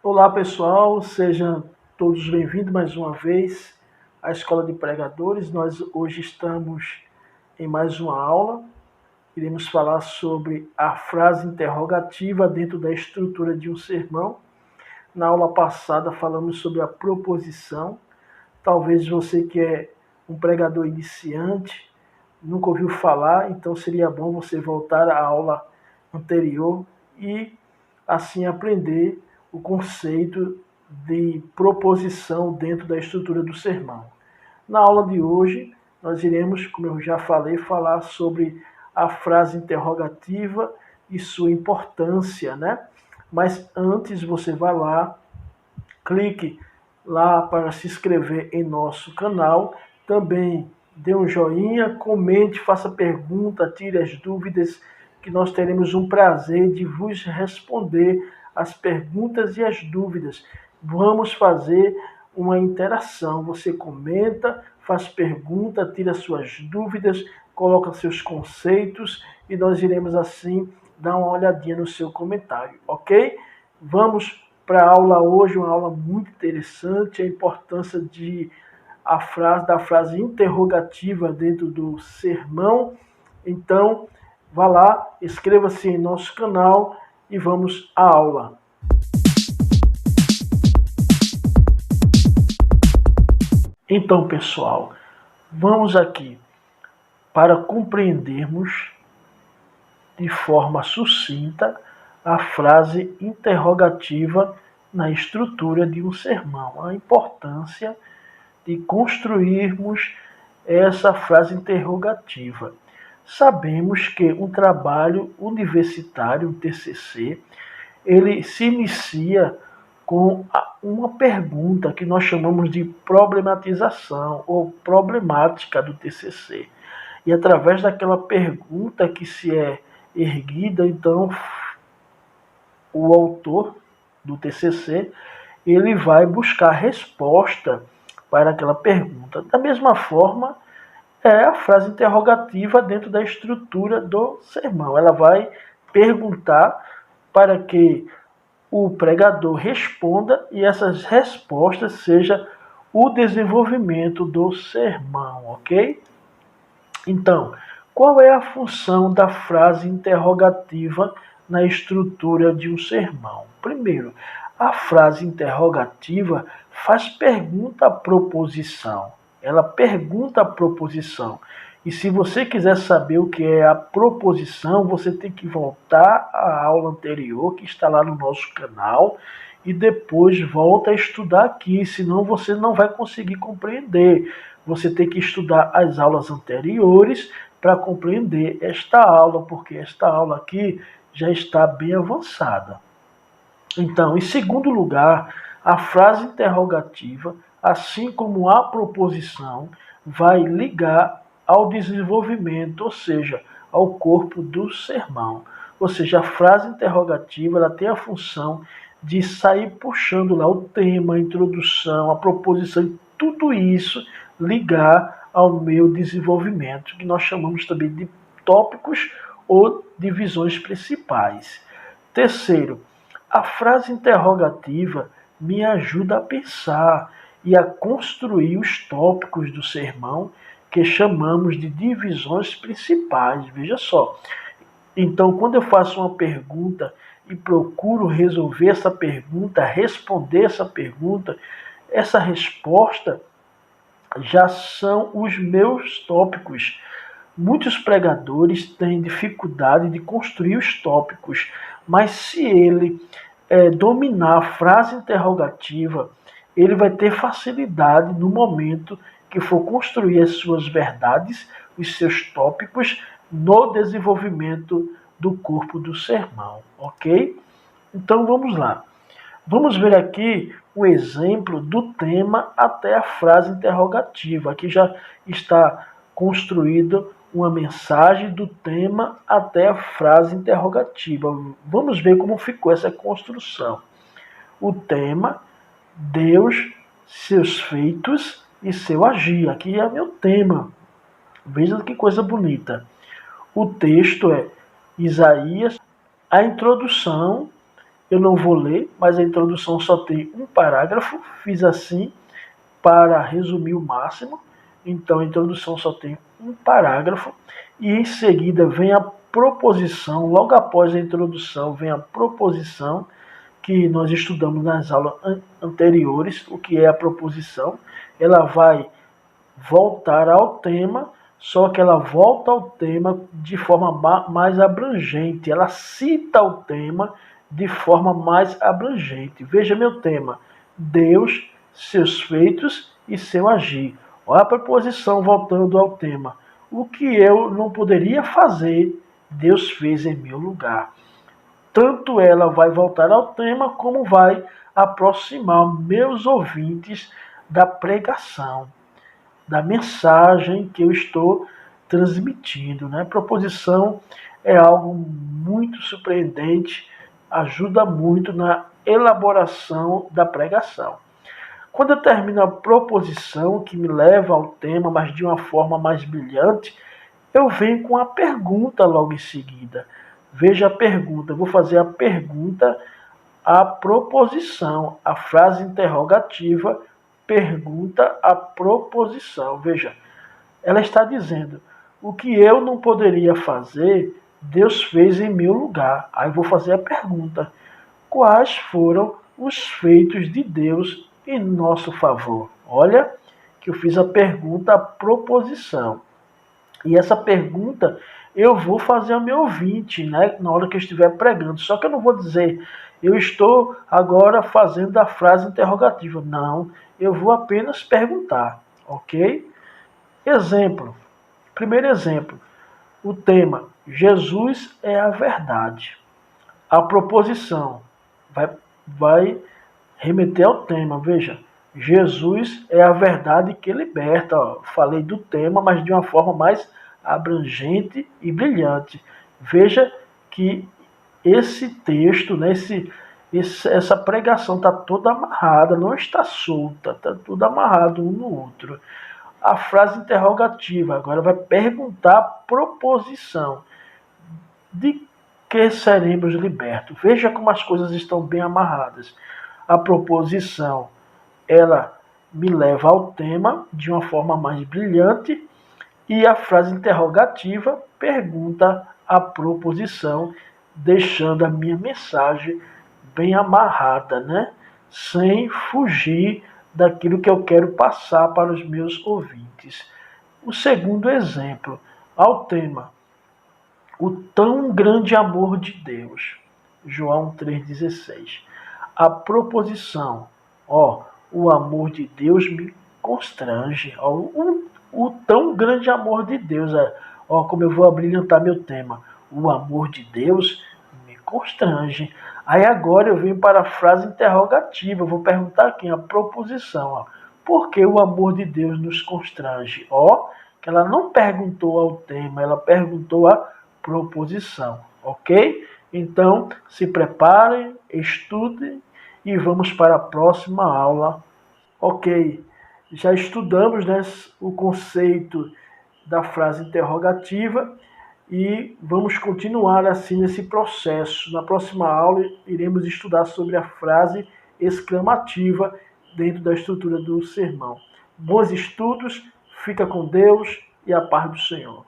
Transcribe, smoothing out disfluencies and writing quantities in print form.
Olá pessoal, sejam todos bem-vindos mais uma vez à Escola de Pregadores. Nós hoje estamos em mais uma aula. Iremos falar sobre a frase interrogativa dentro da estrutura de um sermão. Na aula passada falamos sobre a proposição. Talvez você que é um pregador iniciante nunca ouviu falar, então seria bom você voltar à aula anterior e assim aprender o conceito de proposição dentro da estrutura do sermão. Na aula de hoje, nós iremos, como eu já falei, falar sobre a frase interrogativa e sua importância, né? Mas antes você vai lá, clique lá para se inscrever em nosso canal, também dê um joinha, comente, faça pergunta, tire as dúvidas, que nós teremos um prazer de vos responder as perguntas e as dúvidas. Vamos fazer uma interação. Você comenta, faz pergunta, tira suas dúvidas, coloca seus conceitos e nós iremos assim dar uma olhadinha no seu comentário, ok? Vamos para a aula hoje, uma aula muito interessante, a importância da frase interrogativa dentro do sermão. Então, vá lá, inscreva-se em nosso canal e vamos à aula. Então, pessoal, vamos aqui para compreendermos de forma sucinta a frase interrogativa na estrutura de um sermão. A importância de construirmos essa frase interrogativa. Sabemos que um trabalho universitário, um TCC, ele se inicia com uma pergunta que nós chamamos de problematização ou problemática do TCC. E através daquela pergunta que se é erguida, então o autor do TCC ele vai buscar resposta para aquela pergunta. Da mesma forma, é a frase interrogativa dentro da estrutura do sermão. Ela vai perguntar para que o pregador responda e essas respostas sejam o desenvolvimento do sermão, ok? Então, qual é a função da frase interrogativa na estrutura de um sermão? Primeiro, a frase interrogativa faz pergunta à proposição. Ela pergunta a proposição. E se você quiser saber o que é a proposição, você tem que voltar à aula anterior, que está lá no nosso canal, e depois volta a estudar aqui, senão você não vai conseguir compreender. Você tem que estudar as aulas anteriores para compreender esta aula, porque esta aula aqui já está bem avançada. Então, em segundo lugar, a frase interrogativa, assim como a proposição, vai ligar ao desenvolvimento, ou seja, ao corpo do sermão. Ou seja, a frase interrogativa ela tem a função de sair puxando lá o tema, a introdução, a proposição, tudo isso ligar ao meu desenvolvimento, que nós chamamos também de tópicos ou divisões principais. Terceiro, a frase interrogativa me ajuda a pensar e a construir os tópicos do sermão que chamamos de divisões principais. Veja só. Então, quando eu faço uma pergunta e procuro resolver essa pergunta, responder essa resposta já são os meus tópicos. Muitos pregadores têm dificuldade de construir os tópicos, mas se ele dominar a frase interrogativa, ele vai ter facilidade no momento que for construir as suas verdades, os seus tópicos, no desenvolvimento do corpo do sermão, ok? Então vamos lá. Vamos ver aqui um exemplo do tema até a frase interrogativa. Aqui já está construída uma mensagem do tema até a frase interrogativa. Vamos ver como ficou essa construção. O tema, Deus, seus feitos e seu agir. Aqui é meu tema. Veja que coisa bonita. O texto é Isaías, a introdução eu não vou ler, mas a introdução só tem um parágrafo. Fiz assim para resumir o máximo. Então, a introdução só tem um parágrafo e em seguida vem a proposição. Logo após a introdução vem a proposição, que nós estudamos nas aulas anteriores. O que é a proposição? Ela vai voltar ao tema, só que ela volta ao tema de forma mais abrangente. Ela cita o tema de forma mais abrangente. Veja meu tema: Deus, seus feitos e seu agir. Olha a preposição voltando ao tema. O que eu não poderia fazer, Deus fez em meu lugar. Tanto ela vai voltar ao tema, como vai aproximar meus ouvintes da pregação, da mensagem que eu estou transmitindo, né? Proposição é algo muito surpreendente, ajuda muito na elaboração da pregação. Quando eu termino a proposição, que me leva ao tema, mas de uma forma mais brilhante, eu venho com a pergunta logo em seguida. Veja a pergunta, eu vou fazer a pergunta, a proposição, a frase interrogativa, pergunta, a proposição. Veja, ela está dizendo: o que eu não poderia fazer, Deus fez em meu lugar. Aí eu vou fazer a pergunta: quais foram os feitos de Deus em nosso favor? Olha, que eu fiz a pergunta, a proposição. E essa pergunta eu vou fazer ao meu ouvinte, né, na hora que eu estiver pregando. Só que eu não vou dizer: eu estou agora fazendo a frase interrogativa. Não, eu vou apenas perguntar, ok? Exemplo. Primeiro exemplo. O tema: Jesus é a verdade. A proposição vai remeter ao tema. Veja, Jesus é a verdade que liberta. Ó, falei do tema, mas de uma forma mais abrangente e brilhante. Veja que esse texto, né, essa pregação está toda amarrada, não está solta, está tudo amarrado um no outro. A frase interrogativa agora vai perguntar a proposição: de que seremos libertos? Veja como as coisas estão bem amarradas. A proposição, ela me leva ao tema de uma forma mais brilhante, e a frase interrogativa pergunta a proposição, deixando a minha mensagem bem amarrada, né? Sem fugir daquilo que eu quero passar para os meus ouvintes. O segundo exemplo, ao tema: o tão grande amor de Deus. João 3,16. A proposição: o amor de Deus me constrange. O tão grande amor de Deus. Como eu vou abrilhantar meu tema. O amor de Deus me constrange. Aí agora eu venho para a frase interrogativa. Eu vou perguntar aqui a proposição. Por que o amor de Deus nos constrange? Que ela não perguntou ao tema, ela perguntou a proposição, ok? Então, se preparem, estudem e vamos para a próxima aula. Ok, já estudamos, né, o conceito da frase interrogativa e vamos continuar assim nesse processo. Na próxima aula iremos estudar sobre a frase exclamativa dentro da estrutura do sermão. Bons estudos, fica com Deus e a paz do Senhor.